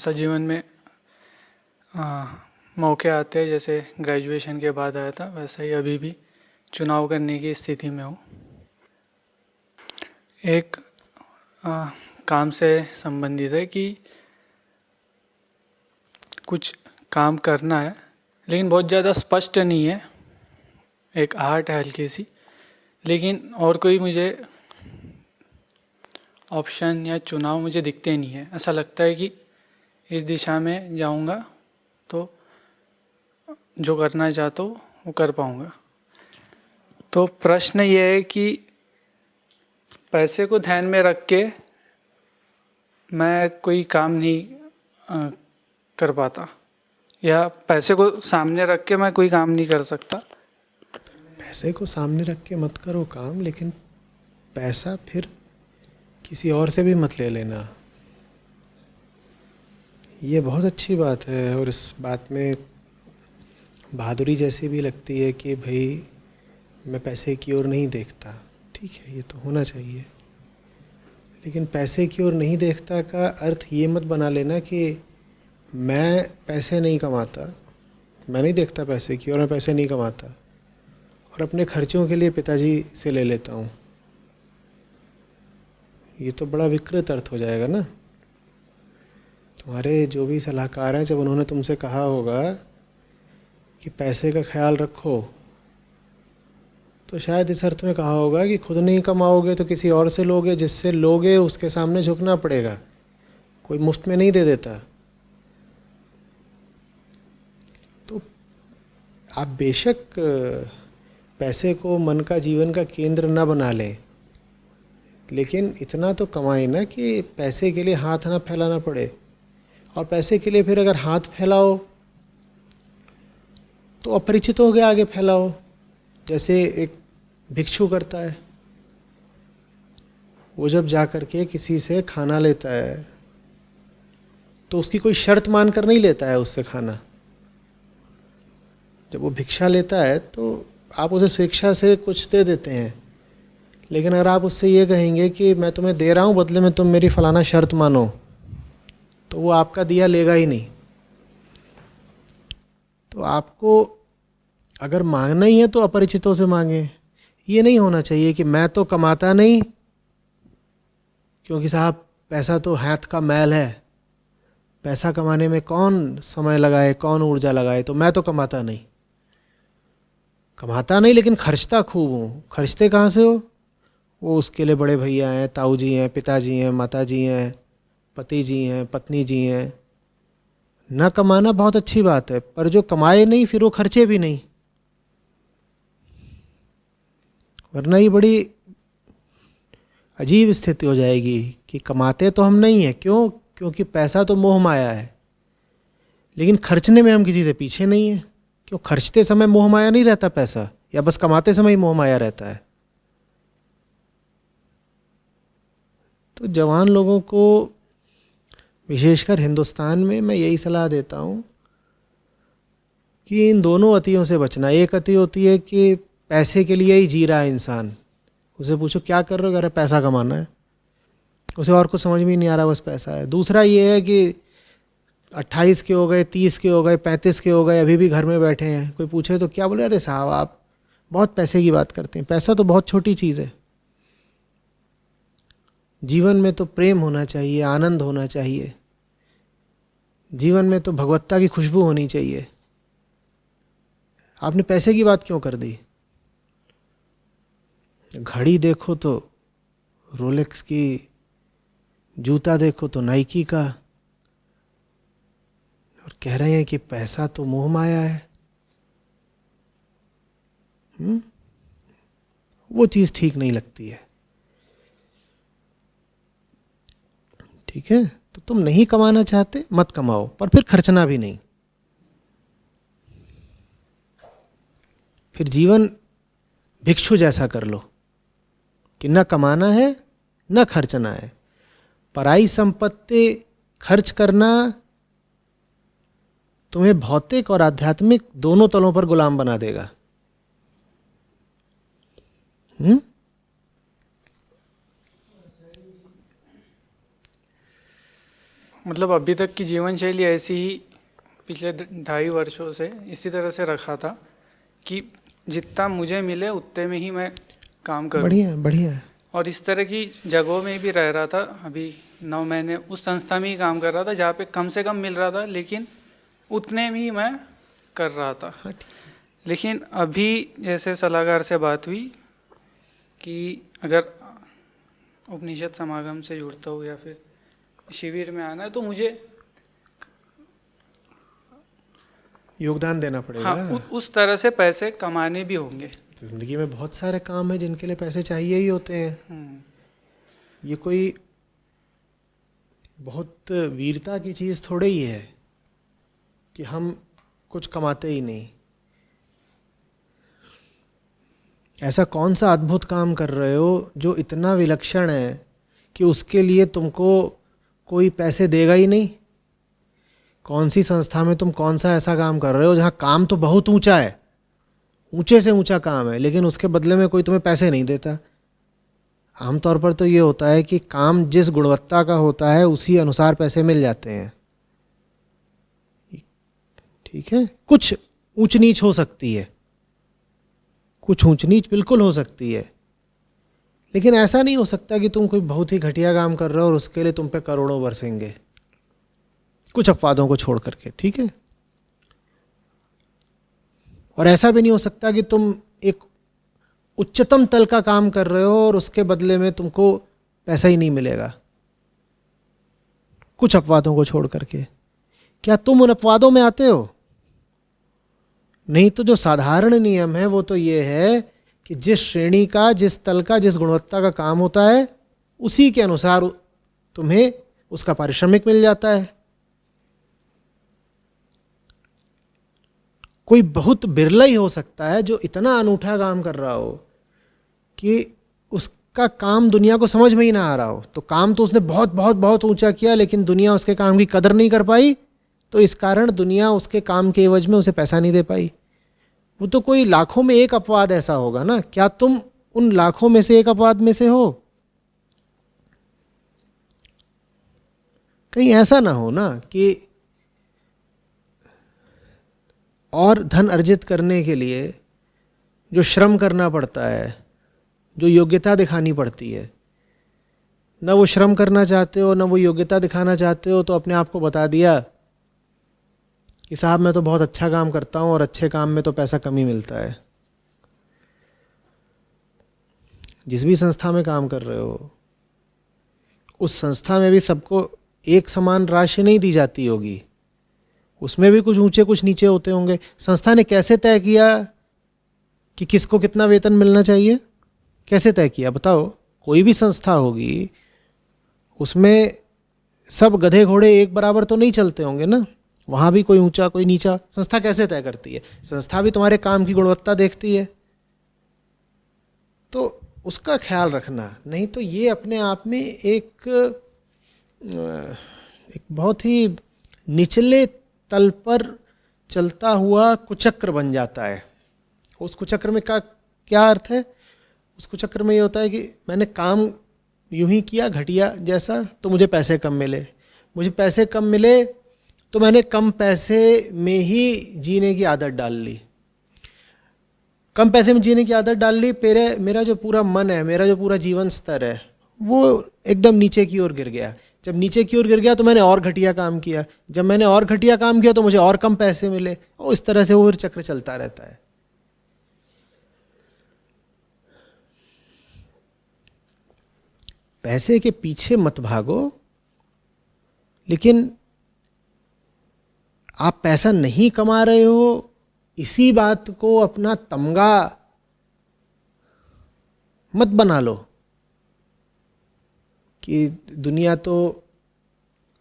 ऐसा जीवन में मौके आते हैं, जैसे ग्रेजुएशन के बाद आया था वैसा ही अभी भी चुनाव करने की स्थिति में हूँ। एक आ, काम से संबंधित है कि कुछ काम करना है लेकिन बहुत ज़्यादा स्पष्ट नहीं है, एक आहट है हल्की सी, लेकिन और कोई मुझे ऑप्शन या चुनाव मुझे दिखते नहीं है। ऐसा लगता है कि इस दिशा में जाऊंगा तो जो करना चाहता हूँ वो कर पाऊंगा। तो प्रश्न ये है कि पैसे को ध्यान में रख के मैं कोई काम नहीं कर पाता, या पैसे को सामने रख के मैं कोई काम नहीं कर सकता। पैसे को सामने रख के मत करो काम, लेकिन पैसा फिर किसी और से भी मत ले लेना। ये बहुत अच्छी बात है और इस बात में बहादुरी जैसी भी लगती है कि भाई मैं पैसे की ओर नहीं देखता। ठीक है, ये तो होना चाहिए, लेकिन पैसे की ओर नहीं देखता का अर्थ ये मत बना लेना कि मैं पैसे नहीं कमाता, मैं नहीं देखता पैसे की ओर, मैं पैसे नहीं कमाता और अपने खर्चों के लिए पिताजी से ले लेता हूँ। ये तो बड़ा विकृत अर्थ हो जाएगा ना। तुम्हारे जो भी सलाहकार हैं, जब उन्होंने तुमसे कहा होगा कि पैसे का ख्याल रखो, तो शायद इस अर्थ में कहा होगा कि खुद नहीं कमाओगे तो किसी और से लोगे, जिससे लोगे उसके सामने झुकना पड़ेगा, कोई मुफ्त में नहीं दे देता। तो आप बेशक पैसे को मन का, जीवन का केंद्र ना बना लें, लेकिन इतना तो कमाएं ना कि पैसे के लिए हाथ ना फैलाना पड़े। और पैसे के लिए फिर अगर हाथ फैलाओ तो अपरिचितों के आगे फैलाओ, जैसे एक भिक्षु करता है। वो जब जा कर के किसी से खाना लेता है तो उसकी कोई शर्त मान कर नहीं लेता है उससे खाना। जब वो भिक्षा लेता है तो आप उसे स्वेच्छा से कुछ दे देते हैं, लेकिन अगर आप उससे ये कहेंगे कि मैं तुम्हें दे रहा हूँ, बदले में तुम मेरी फलाना शर्त मानो, तो वो आपका दिया लेगा ही नहीं। तो आपको अगर मांगना ही है तो अपरिचितों से मांगे। ये नहीं होना चाहिए कि मैं तो कमाता नहीं, क्योंकि साहब पैसा तो हाथ का मैल है, पैसा कमाने में कौन समय लगाए, कौन ऊर्जा लगाए, तो मैं तो कमाता नहीं। कमाता नहीं लेकिन खर्चता खूब हूँ। खर्चते कहाँ से हो? वो उसके लिए बड़े भैया हैं, ताऊ जी हैं, पिताजी हैं, माता जी हैं, पति जी हैं, पत्नी जी हैं। ना कमाना बहुत अच्छी बात है, पर जो कमाए नहीं फिर वो खर्चे भी नहीं, वरना ये बड़ी अजीब स्थिति हो जाएगी कि कमाते तो हम नहीं हैं। क्यों? क्योंकि पैसा तो मोह माया है, लेकिन खर्चने में हम किसी से पीछे नहीं है। क्यों? खर्चते समय मोह माया नहीं रहता पैसा, या बस कमाते समय ही मोह माया रहता है? तो जवान लोगों को, विशेषकर हिंदुस्तान में, मैं यही सलाह देता हूँ कि इन दोनों अतियों से बचना। एक अति होती है कि पैसे के लिए ही जी रहा है इंसान, उसे पूछो क्या कर रहे हो, कह रहा है पैसा कमाना है, उसे और कुछ समझ में ही नहीं आ रहा, बस पैसा है। दूसरा ये है कि 28 के हो गए, 30 के हो गए, 35 के हो गए, अभी भी घर में बैठे हैं, कोई पूछे तो क्या बोले, अरे साहब आप बहुत पैसे की बात करते हैं। पैसा तो बहुत छोटी चीज़ है। जीवन में तो प्रेम होना चाहिए, आनंद होना चाहिए, जीवन में तो भगवत्ता की खुशबू होनी चाहिए। आपने पैसे की बात क्यों कर दी? घड़ी देखो तो रोलेक्स की, जूता देखो तो नाइकी का, और कह रहे हैं कि पैसा तो मोह माया है। वो चीज ठीक नहीं लगती है। ठीक है, तो तुम नहीं कमाना चाहते, मत कमाओ, पर फिर खर्चना भी नहीं। फिर जीवन भिक्षु जैसा कर लो कि न कमाना है न खर्चना है। पराई संपत्ति खर्च करना तुम्हें भौतिक और आध्यात्मिक दोनों तलों पर गुलाम बना देगा। मतलब अभी तक की जीवन शैली ऐसी ही पिछले 2.5 वर्षों से इसी तरह से रखा था कि जितना मुझे मिले उतने में ही मैं काम करूं। बढ़िया है, बढ़िया है। और इस तरह की जगहों में भी रह रहा था। अभी 9 महीने उस संस्था में ही काम कर रहा था जहाँ पे कम से कम मिल रहा था, लेकिन उतने में ही मैं कर रहा था। हाँ, लेकिन अभी जैसे सलाहकार से बात हुई कि अगर उपनिषद समागम से जुड़ता हूँ या फिर शिविर में आना है तो मुझे योगदान देना पड़ेगा। हाँ उस तरह से पैसे कमाने भी होंगे। जिंदगी में बहुत सारे काम हैं जिनके लिए पैसे चाहिए ही होते हैं। ये कोई बहुत वीरता की चीज़ थोड़ी ही है कि हम कुछ कमाते ही नहीं। ऐसा कौन सा अद्भुत काम कर रहे हो जो इतना विलक्षण है कि उसके लिए तुमको कोई पैसे देगा ही नहीं? कौन सी संस्था में तुम कौन सा ऐसा काम कर रहे हो जहाँ काम तो बहुत ऊंचा है, ऊंचे से ऊंचा काम है, लेकिन उसके बदले में कोई तुम्हें पैसे नहीं देता? आमतौर पर तो ये होता है कि काम जिस गुणवत्ता का होता है उसी अनुसार पैसे मिल जाते हैं। ठीक है, कुछ ऊंच नीच हो सकती है, कुछ ऊंच नीच बिल्कुल हो सकती है, लेकिन ऐसा नहीं हो सकता कि तुम कोई बहुत ही घटिया काम कर रहे हो और उसके लिए तुम पे करोड़ों बरसेंगे, कुछ अपवादों को छोड़ करके। ठीक है, और ऐसा भी नहीं हो सकता कि तुम एक उच्चतम तल का काम कर रहे हो और उसके बदले में तुमको पैसा ही नहीं मिलेगा, कुछ अपवादों को छोड़ करके। क्या तुम उन अपवादों में आते हो? नहीं तो जो साधारण नियम है वो तो ये है कि जिस श्रेणी का, जिस तल का, जिस गुणवत्ता का काम होता है उसी के अनुसार तुम्हें उसका पारिश्रमिक मिल जाता है। कोई बहुत बिरला ही हो सकता है जो इतना अनूठा काम कर रहा हो कि उसका काम दुनिया को समझ में ही ना आ रहा हो। तो काम तो उसने बहुत बहुत बहुत ऊंचा किया, लेकिन दुनिया उसके काम की कदर नहीं कर पाई, तो इस कारण दुनिया उसके काम के एवज में उसे पैसा नहीं दे पाई। वो तो कोई लाखों में एक अपवाद ऐसा होगा ना। क्या तुम उन लाखों में से एक अपवाद में से हो? कहीं ऐसा ना हो ना कि और धन अर्जित करने के लिए जो श्रम करना पड़ता है, जो योग्यता दिखानी पड़ती है, न वो श्रम करना चाहते हो, न वो योग्यता दिखाना चाहते हो, तो अपने आप को बता दिया कि साहब मैं तो बहुत अच्छा काम करता हूं और अच्छे काम में तो पैसा कम ही मिलता है। जिस भी संस्था में काम कर रहे हो उस संस्था में भी सबको एक समान राशि नहीं दी जाती होगी, उसमें भी कुछ ऊंचे कुछ नीचे होते होंगे। संस्था ने कैसे तय किया कि किसको कितना वेतन मिलना चाहिए? कैसे तय किया बताओ? कोई भी संस्था होगी उसमें सब गधे घोड़े एक बराबर तो नहीं चलते होंगे ना, वहाँ भी कोई ऊंचा कोई नीचा। संस्था कैसे तय करती है? संस्था भी तुम्हारे काम की गुणवत्ता देखती है, तो उसका ख्याल रखना। नहीं तो ये अपने आप में एक बहुत ही निचले तल पर चलता हुआ कुचक्र बन जाता है। उस कुचक्र में क्या अर्थ है? उस कुचक्र में ये होता है कि मैंने काम यूं ही किया घटिया जैसा, तो मुझे पैसे कम मिले, मुझे पैसे कम मिले तो मैंने कम पैसे में ही जीने की आदत डाल ली, कम पैसे में जीने की आदत डाल ली। मेरा जो पूरा मन है, मेरा जो पूरा जीवन स्तर है वो एकदम नीचे की ओर गिर गया। जब नीचे की ओर गिर गया तो मैंने और घटिया काम किया, जब मैंने और घटिया काम किया तो मुझे और कम पैसे मिले, और इस तरह से वो चक्र चलता रहता है। पैसे के पीछे मत भागो, लेकिन आप पैसा नहीं कमा रहे हो इसी बात को अपना तमगा मत बना लो कि दुनिया तो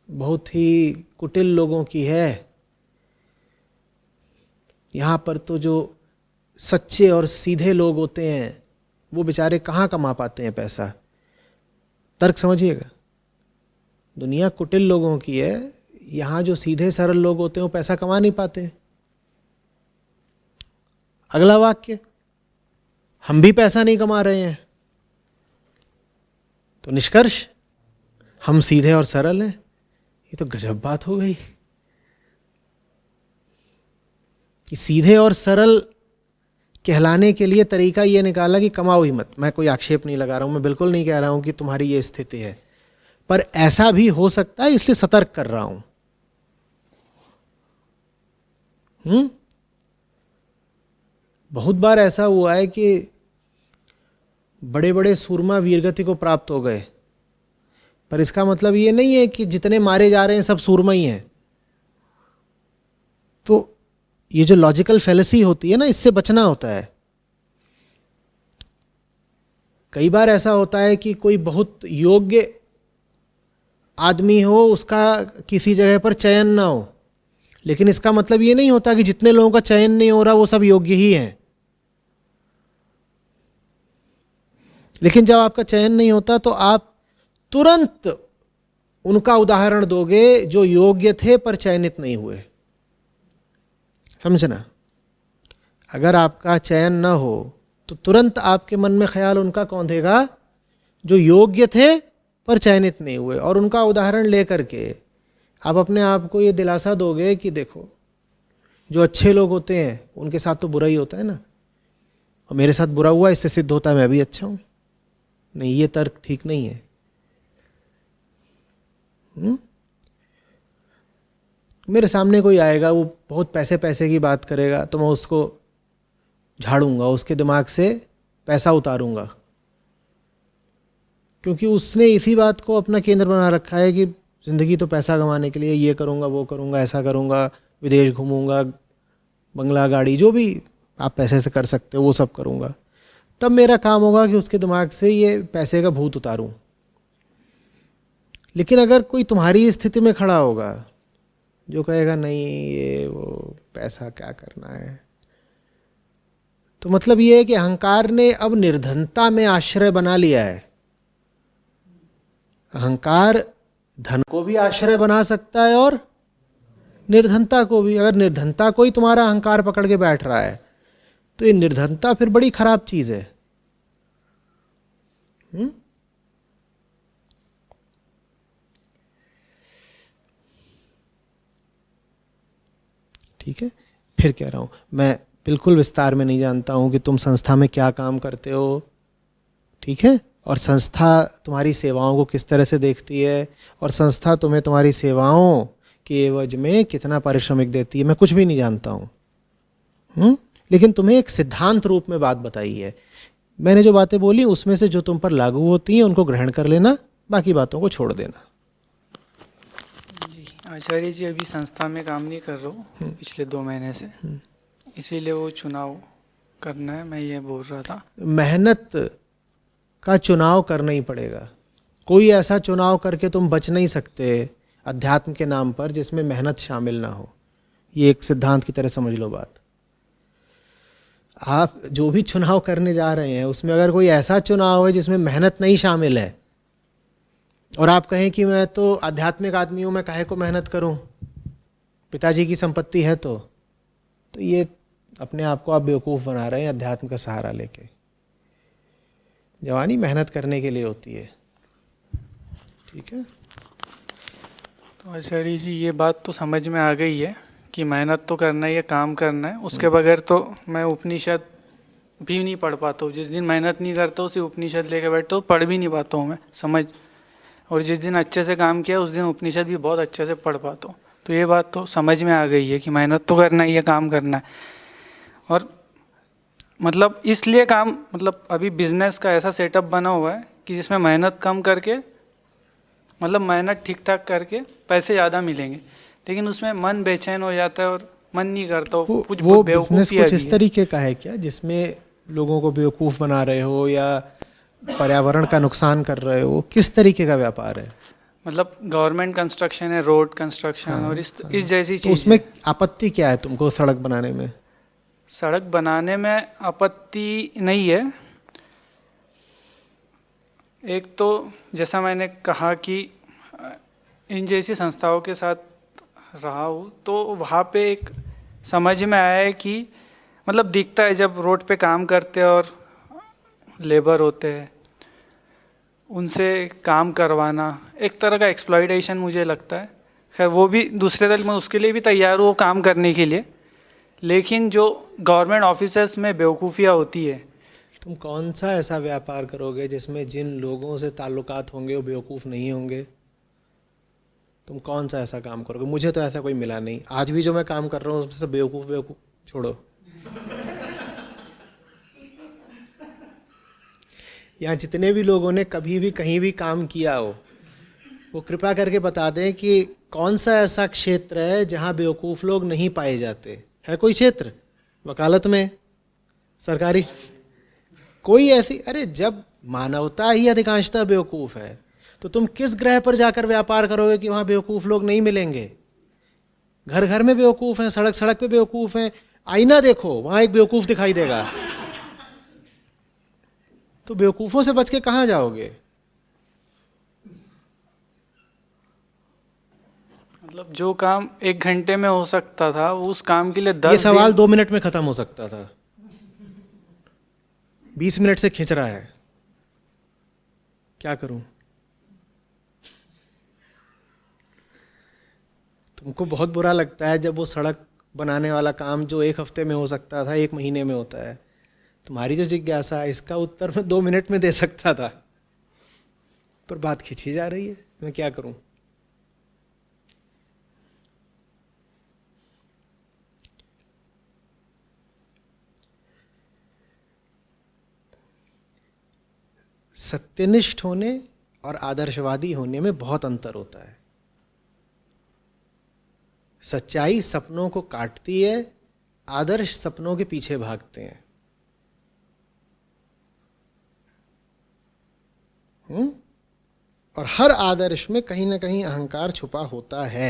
बहुत ही कुटिल लोगों की है, यहाँ पर तो जो सच्चे और सीधे लोग होते हैं वो बेचारे कहाँ कमा पाते हैं पैसा। तर्क समझिएगा, दुनिया कुटिल लोगों की है, यहाँ जो सीधे सरल लोग होते हैं वो पैसा कमा नहीं पाते। अगला वाक्य, हम भी पैसा नहीं कमा रहे हैं, तो निष्कर्ष हम सीधे और सरल हैं। ये तो गजब बात हो गई कि सीधे और सरल कहलाने के लिए तरीका ये निकाला कि कमाओ ही मत। मैं कोई आक्षेप नहीं लगा रहा हूं, मैं बिल्कुल नहीं कह रहा हूं कि तुम्हारी ये स्थिति है, पर ऐसा भी हो सकता है, इसलिए सतर्क कर रहा हूं। बहुत बार ऐसा हुआ है कि बड़े बड़े सूरमा वीरगति को प्राप्त हो गए, पर इसका मतलब ये नहीं है कि जितने मारे जा रहे हैं सब सूरमा ही हैं। तो ये जो लॉजिकल फेलेसी होती है ना, इससे बचना होता है। कई बार ऐसा होता है कि कोई बहुत योग्य आदमी हो, उसका किसी जगह पर चयन ना हो, लेकिन इसका मतलब ये नहीं होता कि जितने लोगों का चयन नहीं हो रहा वो सब योग्य ही हैं। लेकिन जब आपका चयन नहीं होता तो आप तुरंत उनका उदाहरण दोगे जो योग्य थे पर चयनित नहीं हुए। समझना, अगर आपका चयन ना हो तो तुरंत आपके मन में ख्याल उनका कौन देगा, जो योग्य थे पर चयनित नहीं हुए, और उनका उदाहरण लेकर के आप अपने आप को ये दिलासा दोगे कि देखो जो अच्छे लोग होते हैं उनके साथ तो बुरा ही होता है ना, और मेरे साथ बुरा हुआ इससे सिद्ध होता है मैं भी अच्छा हूं। नहीं, ये तर्क ठीक नहीं है। मेरे सामने कोई आएगा, वो बहुत पैसे पैसे की बात करेगा, तो मैं उसको झाड़ूंगा, उसके दिमाग से पैसा उतारूंगा, क्योंकि उसने इसी बात को अपना केंद्र बना रखा है कि ज़िंदगी तो पैसा कमाने के लिए, ये करूंगा वो करूंगा ऐसा करूंगा, विदेश घूमूंगा, बंगला गाड़ी जो भी आप पैसे से कर सकते हो वो सब करूंगा। तब मेरा काम होगा कि उसके दिमाग से ये पैसे का भूत उतारूं। लेकिन अगर कोई तुम्हारी स्थिति में खड़ा होगा जो कहेगा नहीं ये वो पैसा क्या करना है, तो मतलब ये है कि अहंकार ने अब निर्धनता में आश्रय बना लिया है। अहंकार धन को भी आश्रय बना सकता है और निर्धनता को भी। अगर निर्धनता को ही तुम्हारा अहंकार पकड़ के बैठ रहा है तो ये निर्धनता फिर बड़ी खराब चीज है। ठीक है, फिर कह रहा हूं, मैं बिल्कुल विस्तार में नहीं जानता हूं कि तुम संस्था में क्या काम करते हो, ठीक है, और संस्था तुम्हारी सेवाओं को किस तरह से देखती है, और संस्था तुम्हें तुम्हारी सेवाओं के एवज में कितना पारिश्रमिक देती है, मैं कुछ भी नहीं जानता हूं। लेकिन तुम्हें एक सिद्धांत रूप में बात बताई है। मैंने जो बातें बोली उसमें से जो तुम पर लागू होती हैं उनको ग्रहण कर लेना, बाकी बातों को छोड़ देना। जी आचार्य जी, अभी संस्था में काम नहीं कर रहा हूँ पिछले 2 महीने से, इसीलिए वो चुनाव करना है, मैं ये बोल रहा था। मेहनत का चुनाव करना ही पड़ेगा। कोई ऐसा चुनाव करके तुम बच नहीं सकते अध्यात्म के नाम पर जिसमें मेहनत शामिल ना हो। ये एक सिद्धांत की तरह समझ लो बात। आप जो भी चुनाव करने जा रहे हैं उसमें अगर कोई ऐसा चुनाव है जिसमें मेहनत नहीं शामिल है, और आप कहें कि मैं तो आध्यात्मिक आदमी हूं, मैं काहे को मेहनत करूं, पिताजी की संपत्ति है तो ये अपने आप को आप बेवकूफ़ बना रहे हैं अध्यात्म का सहारा लेके। जवानी मेहनत करने के लिए होती है, ठीक है। तो आचार्य जी ये बात तो समझ में आ गई है कि मेहनत तो करना ही है, काम करना है, उसके बगैर तो मैं उपनिषद भी नहीं पढ़ पाता हूँ। जिस दिन मेहनत नहीं करता हूँ, सिर्फ उपनिषद लेके बैठता हूँ, पढ़ भी नहीं पाता हूँ मैं समझ, और जिस दिन अच्छे से काम किया उस दिन उपनिषद भी बहुत अच्छे से पढ़ पाता हूँ। तो ये बात तो समझ में आ गई है कि मेहनत तो करना ही है, काम करना है। और मतलब इसलिए काम, मतलब अभी बिजनेस का ऐसा सेटअप बना हुआ है कि जिसमें मेहनत कम करके, मतलब मेहनत ठीक ठाक करके पैसे ज़्यादा मिलेंगे, लेकिन उसमें मन बेचैन हो जाता है और मन नहीं करता। कुछ वो बिजनेस कुछ इस तरीके का है क्या जिसमें लोगों को बेवकूफ़ बना रहे हो या पर्यावरण का नुकसान कर रहे हो? किस तरीके का व्यापार है? मतलब गवर्नमेंट कंस्ट्रक्शन है, रोड कंस्ट्रक्शन, हाँ, और इस जैसी चीज़। तो उसमें आपत्ति क्या है तुमको सड़क बनाने में? सड़क बनाने में आपत्ति नहीं है। एक तो जैसा मैंने कहा कि इन जैसी संस्थाओं के साथ रहा हूँ, तो वहाँ पे एक समझ में आया है कि मतलब दिखता है जब रोड पे काम करते हैं और लेबर होते हैं, उनसे काम करवाना एक तरह का एक्सप्लॉइटेशन मुझे लगता है। खैर वो भी दूसरे दल में उसके लिए भी तैयार हो काम करने के लिए, लेकिन जो गवर्नमेंट ऑफिसर्स में बेवकूफ़ियाँ होती है। तुम कौन सा ऐसा व्यापार करोगे जिसमें जिन लोगों से ताल्लुकात होंगे वो बेवकूफ़ नहीं होंगे? तुम कौन सा ऐसा काम करोगे? मुझे तो ऐसा कोई मिला नहीं। आज भी जो मैं काम कर रहा हूँ उसमें से बेवकूफ़ बेवकूफ़ छोड़ो। यहाँ जितने भी लोगों ने कभी भी कहीं भी काम किया हो वो कृपया करके बता दें कि कौन सा ऐसा क्षेत्र है जहाँ बेवकूफ़ लोग नहीं पाए जाते। है कोई क्षेत्र? वकालत में, सरकारी, कोई ऐसी? अरे जब मानवता ही अधिकांशतः बेवकूफ़ है तो तुम किस ग्रह पर जाकर व्यापार करोगे कि वहाँ बेवकूफ़ लोग नहीं मिलेंगे? घर घर में बेवकूफ़ हैं, सड़क सड़क पे बेवकूफ़ हैं। आईना देखो, वहाँ एक बेवकूफ़ दिखाई देगा। तो बेवकूफ़ों से बच के कहाँ जाओगे? मतलब जो काम 1 घंटे में हो सकता था उस काम के लिए 10 ये सवाल दिन 2 मिनट में ख़त्म हो सकता था, 20 मिनट से खींच रहा है। क्या करूं? तुमको बहुत बुरा लगता है जब वो सड़क बनाने वाला काम जो 1 हफ्ते में हो सकता था 1 महीने में होता है। तुम्हारी जो जिज्ञासा है इसका उत्तर मैं 2 मिनट में दे सकता था, पर बात खींची जा रही है, मैं क्या करूं? सत्यनिष्ठ होने और आदर्शवादी होने में बहुत अंतर होता है। सच्चाई सपनों को काटती है, आदर्श सपनों के पीछे भागते हैं। और हर आदर्श में कहीं ना कहीं अहंकार छुपा होता है।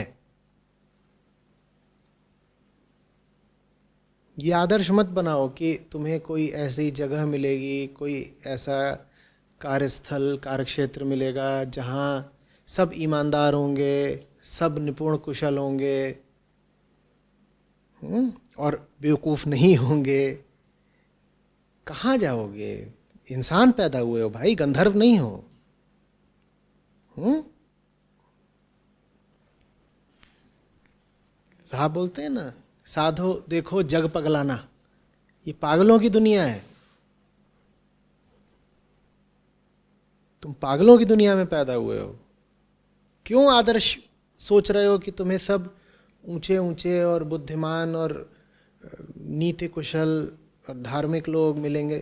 ये आदर्श मत बनाओ कि तुम्हें कोई ऐसी जगह मिलेगी, कोई ऐसा कार्यस्थल कार्यक्षेत्र मिलेगा जहाँ सब ईमानदार होंगे, सब निपुण कुशल होंगे और बेवकूफ़ नहीं होंगे। कहाँ जाओगे? इंसान पैदा हुए हो भाई, गंधर्व नहीं हो। साहब बोलते हैं ना, साधो देखो जग पगलाना। ये पागलों की दुनिया है। तुम पागलों की दुनिया में पैदा हुए हो। क्यों आदर्श सोच रहे हो कि तुम्हें सब ऊंचे ऊंचे और बुद्धिमान और नीति कुशल और धार्मिक लोग मिलेंगे?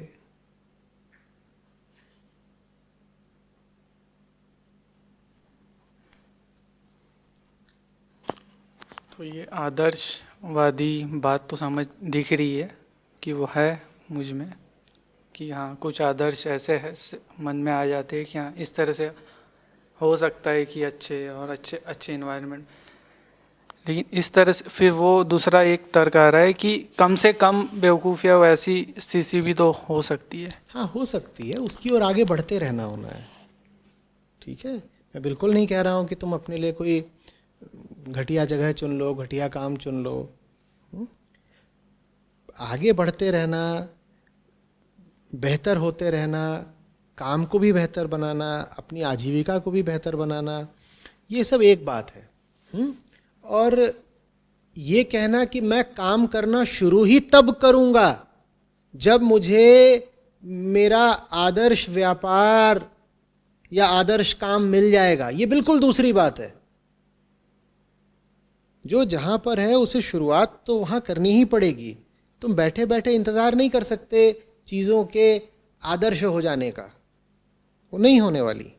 तो ये आदर्शवादी बात तो समझ दिख रही है कि वो है मुझ में, कि हाँ कुछ आदर्श ऐसे है मन में आ जाते हैं कि हाँ इस तरह से हो सकता है कि अच्छे और अच्छे इन्वायरमेंट। लेकिन इस तरह से फिर वो दूसरा एक तर्क आ रहा है कि कम से कम बेवकूफ़ियाँ वैसी स्थिति भी तो हो सकती है। हाँ हो सकती है, उसकी ओर आगे बढ़ते रहना होना है। ठीक है, मैं बिल्कुल नहीं कह रहा हूँ कि तुम अपने लिए कोई घटिया जगह चुन लो, घटिया काम चुन लो। आगे बढ़ते रहना, बेहतर होते रहना, काम को भी बेहतर बनाना, अपनी आजीविका को भी बेहतर बनाना, ये सब एक बात है। और ये कहना कि मैं काम करना शुरू ही तब करूँगा जब मुझे मेरा आदर्श व्यापार या आदर्श काम मिल जाएगा, ये बिल्कुल दूसरी बात है। जो जहाँ पर है उसे शुरुआत तो वहाँ करनी ही पड़ेगी। तुम बैठे बैठे इंतज़ार नहीं कर सकते चीज़ों के आदर्श हो जाने का, वो नहीं होने वाली।